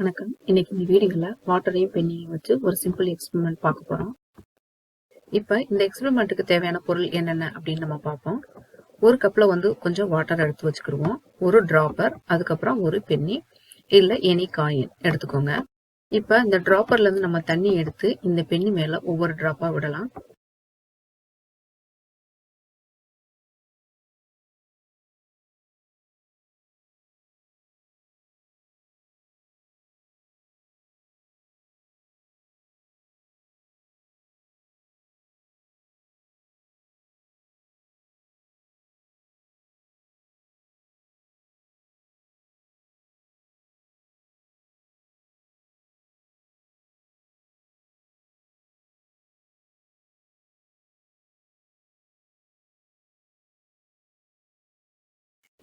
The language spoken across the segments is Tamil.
வணக்கம். இன்னைக்கு இந்த வீடியோல வாட்டரையும் பெண்ணையும் வச்சு ஒரு சிம்பிள் எக்ஸ்பெரிமெண்ட் பார்க்க போறோம். இப்ப இந்த எக்ஸ்பெரிமெண்ட்டுக்கு தேவையான பொருள் என்னென்ன அப்படின்னு நம்ம பார்ப்போம். ஒரு கப்ல கொஞ்சம் வாட்டர் எடுத்து வச்சுக்கிடுவோம். ஒரு டிராப்பர், அதுக்கப்புறம் ஒரு பென்னி இல்ல எனி காயின் எடுத்துக்கோங்க. இப்ப இந்த டிராப்பர்ல இருந்து நம்ம தண்ணி எடுத்து இந்த பென்னி மேல ஒவ்வொரு டிராப்பா விடலாம்.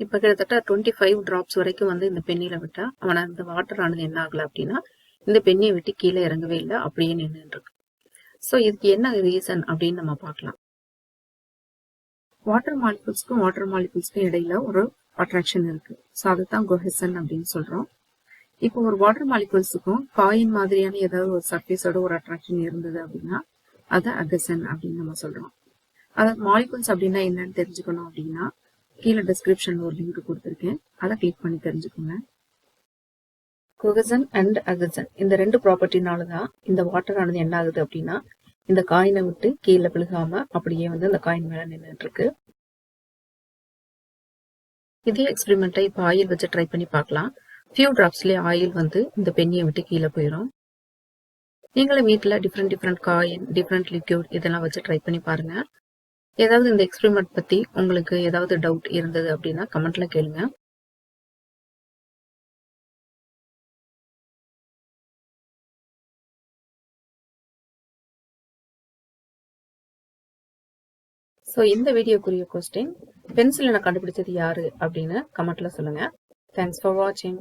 இப்ப கிட்டத்தட்ட 25 டிராப்ஸ் வரைக்கும் இந்த பெண்ணில விட்டா அவன அந்த வாட்டர் ஆனது என்ன ஆகல அப்படின்னா இந்த பெண்ணியை விட்டு கீழே இறங்கவே இல்லை, அப்படியே நின்று இருக்கு. ஸோ இதுக்கு என்ன ரீசன் அப்படின்னு நம்ம பார்க்கலாம். வாட்டர் மாலிகுல்ஸ்க்கும் இடையில ஒரு அட்ராக்ஷன் இருக்கு. ஸோ அதுதான் கொஹெசன் அப்படின்னு சொல்றோம். இப்போ ஒரு வாட்டர் மாலிகுல்ஸுக்கும் காயின் மாதிரியான ஏதாவது ஒரு சர்ஃபேஸோட ஒரு அட்ராக்ஷன் இருந்தது அப்படின்னா அதை அகசன் அப்படின்னு நம்ம சொல்றோம். அதாவது மாலிகுல்ஸ் அப்படின்னா என்னன்னு தெரிஞ்சுக்கணும் அப்படின்னா கீழே டிஸ்கிரிப்ஷன்ல ஒரு லிங்க் கொடுத்துருக்கேன், அதை கிளிக் பண்ணி தெரிஞ்சுக்கோங்க. கோஹெசன் அண்ட் அகசன் இந்த ரெண்டு ப்ராப்பர்ட்டினாலதான் இந்த வாட்டர் ஆனது என்ன ஆகுது அப்படின்னா இந்த காயினை விட்டு கீழே விழுகாம அப்படியே இந்த காயின் மேல நின்றுட்டு இருக்கு. இதே எக்ஸ்பெரிமெண்ட்டை இப்போ ஆயில் வச்சு ட்ரை பண்ணி பார்க்கலாம். ஃபியூ டிராப்ஸ்லேயே ஆயில் இந்த பெண்ணியை விட்டு கீழே போயிடும். நீங்களும் வீட்டில் டிஃப்ரெண்ட் காயின், டிஃப்ரெண்ட் லிக்யூட் இதெல்லாம் வச்சு ட்ரை பண்ணி பாருங்க. ஏதாவது இந்த எக்ஸ்பெரிமெண்ட் பத்தி உங்களுக்கு ஏதாவது டவுட் இருந்தது அப்படின்னா கமெண்ட்ல கேளுங்க. ஸோ இந்த வீடியோக்குரிய கொஸ்டின், பென்சில் நான் கண்டுபிடிச்சது யாரு அப்படின்னு கமெண்ட்ல சொல்லுங்க. தேங்க்ஸ் ஃபார் வாட்சிங்.